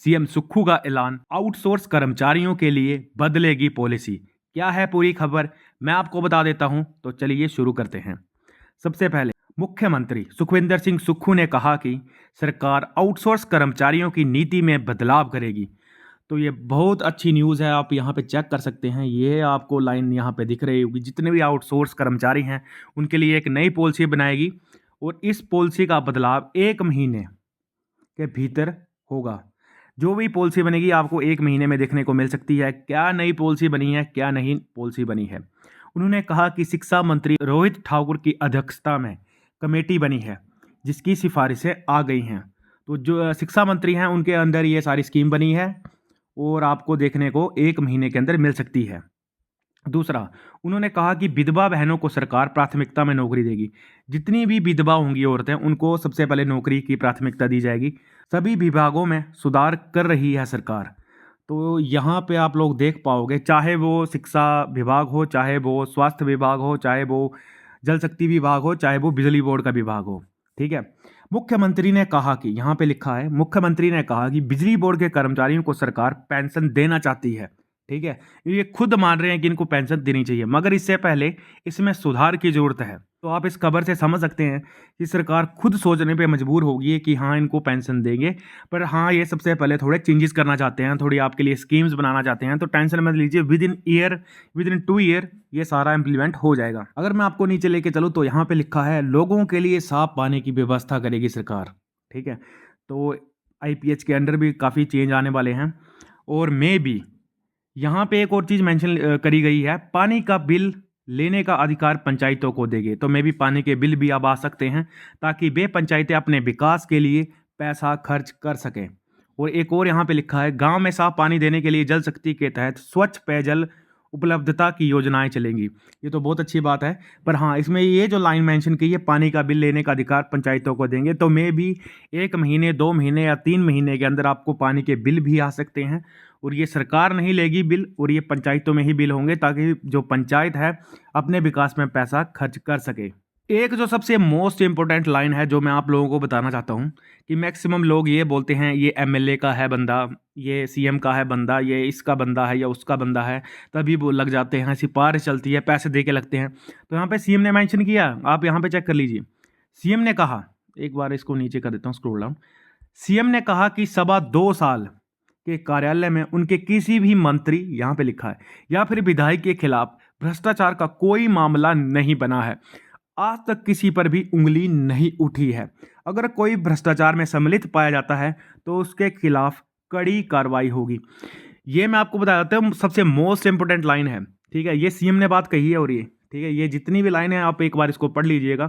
CM Sukhu का ऐलान, outsource कर्मचारियों के लिए बदलेगी पॉलिसी। क्या है पूरी खबर, मैं आपको बता देता हूं, तो चलिए शुरू करते हैं। सबसे पहले मुख्यमंत्री सुखविंदर सिंह सुक्खू ने कहा कि सरकार आउटसोर्स कर्मचारियों की नीति में बदलाव करेगी। तो ये बहुत अच्छी न्यूज़ है, आप यहाँ पे चेक कर सकते हैं। ये आपको लाइन यहाँ पे दिख रही होगी, जितने भी आउटसोर्स कर्मचारी हैं उनके लिए एक नई पॉलिसी बनाएगी और इस पॉलिसी का बदलाव 1 महीने के भीतर होगा। जो भी पॉलिसी बनेगी आपको 1 महीने में देखने को मिल सकती है। क्या नई पॉलिसी बनी है, क्या नहीं पॉलिसी बनी है। उन्होंने कहा कि शिक्षा मंत्री रोहित ठाकुर की अध्यक्षता में कमेटी बनी है जिसकी सिफारिशें आ गई हैं। तो जो शिक्षा मंत्री हैं उनके अंदर ये सारी स्कीम बनी है और आपको देखने को 1 महीने के अंदर मिल सकती है। दूसरा, उन्होंने कहा कि विधवा बहनों को सरकार प्राथमिकता में नौकरी देगी। जितनी भी विधवा होंगी औरतें, उनको सबसे पहले नौकरी की प्राथमिकता दी जाएगी। सभी विभागों में सुधार कर रही है सरकार। तो यहाँ पे आप लोग देख पाओगे, चाहे वो शिक्षा विभाग हो, चाहे वो स्वास्थ्य विभाग हो, चाहे वो जल शक्ति विभाग हो, चाहे वो बिजली बोर्ड का विभाग हो। ठीक है। मुख्यमंत्री ने कहा कि यहाँ पे लिखा है, मुख्यमंत्री ने कहा कि बिजली बोर्ड के कर्मचारियों को सरकार पेंशन देना चाहती है। ठीक है। ये खुद मान रहे हैं कि इनको पेंशन देनी चाहिए, मगर इससे पहले इसमें सुधार की जरूरत है। तो आप इस खबर से समझ सकते हैं कि सरकार खुद सोचने पे मजबूर होगी कि हाँ इनको पेंशन देंगे, पर हाँ ये सबसे पहले थोड़े चेंजेस करना चाहते हैं, थोड़ी आपके लिए स्कीम्स बनाना चाहते हैं। तो टेंशन मत लीजिए, विद इन 2 ईयर ये सारा इम्प्लीमेंट हो जाएगा। अगर मैं आपको नीचे लेके चलूँ तो यहाँ पे लिखा है, लोगों के लिए साफ पानी की व्यवस्था करेगी सरकार। ठीक है। तो आईपीएच के अंडर भी काफ़ी चेंज आने वाले हैं। और मे भी यहाँ पे एक और चीज़ मेंशन करी गई है, पानी का बिल लेने का अधिकार पंचायतों को देंगे। तो मे भी पानी के बिल भी अब आ सकते हैं ताकि वे पंचायतें अपने विकास के लिए पैसा खर्च कर सकें। और एक और यहाँ पे लिखा है, गांव में साफ पानी देने के लिए जल शक्ति के तहत स्वच्छ पेयजल उपलब्धता की योजनाएं चलेंगी। ये तो बहुत अच्छी बात है, पर हाँ इसमें ये जो लाइन मेंशन की है, पानी का बिल लेने का अधिकार पंचायतों को देंगे, तो मे भी 1 महीने, 2 महीने या 3 महीने के अंदर आपको पानी के बिल भी आ सकते हैं। और ये सरकार नहीं लेगी बिल, और ये पंचायतों में ही बिल होंगे ताकि जो पंचायत है अपने विकास में पैसा खर्च कर सके। एक जो सबसे मोस्ट इंपॉर्टेंट लाइन है जो मैं आप लोगों को बताना चाहता हूँ कि मैक्सिमम लोग ये बोलते हैं ये एमएलए का है बंदा, ये सीएम का है बंदा, ये इसका बंदा है या उसका बंदा है, तभी वो लग जाते हैं, सिफारिश चलती है, पैसे दे के लगते हैं। तो यहाँ पे सीएम ने मेंशन किया, आप यहाँ पे चेक कर लीजिए। सीएम ने कहा, एक बार इसको नीचे कर देता हूँ स्क्रॉल डाउन। सीएम ने कहा कि 2.25 साल के कार्यालय में उनके किसी भी मंत्री, यहाँ पे लिखा है, या फिर विधायक के खिलाफ भ्रष्टाचार का कोई मामला नहीं बना है। आज तक किसी पर भी उंगली नहीं उठी है। अगर कोई भ्रष्टाचार में सम्मिलित पाया जाता है तो उसके खिलाफ कड़ी कार्रवाई होगी। ये मैं आपको बता देता हूँ, सबसे मोस्ट इंपोर्टेंट लाइन है। ठीक है, ये सीएम ने बात कही है। और ये ठीक है, ये जितनी भी लाइन है आप एक बार इसको पढ़ लीजिएगा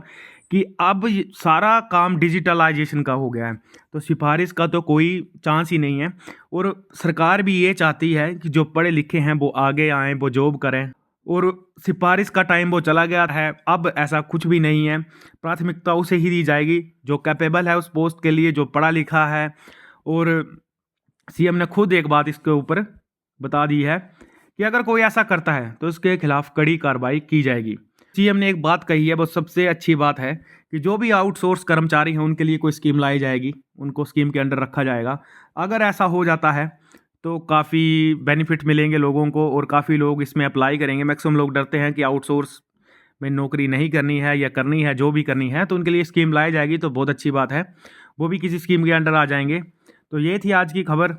कि अब सारा काम डिजिटलाइजेशन का हो गया है, तो सिफारिश का तो कोई चांस ही नहीं है। और सरकार भी ये चाहती है कि जो पढ़े लिखे हैं वो आगे आएँ, वो जॉब करें। और सिफारिश का टाइम वो चला गया है, अब ऐसा कुछ भी नहीं है। प्राथमिकता उसे ही दी जाएगी जो कैपेबल है उस पोस्ट के लिए, जो पढ़ा लिखा है। और सीएम ने खुद एक बात इसके ऊपर बता दी है कि अगर कोई ऐसा करता है तो उसके खिलाफ कड़ी कार्रवाई की जाएगी। सीएम ने एक बात कही है, वो सबसे अच्छी बात है कि जो भी आउटसोर्स कर्मचारी हैं उनके लिए कोई स्कीम लाई जाएगी, उनको स्कीम के अंडर रखा जाएगा। अगर ऐसा हो जाता है तो काफ़ी बेनिफिट मिलेंगे लोगों को और काफ़ी लोग इसमें अप्लाई करेंगे। मैक्सिमम लोग डरते हैं कि आउटसोर्स में नौकरी नहीं करनी है या करनी है, जो भी करनी है, तो उनके लिए स्कीम लाई जाएगी, तो बहुत अच्छी बात है। वो भी किसी स्कीम के अंडर आ जाएंगे। तो ये थी आज की खबर।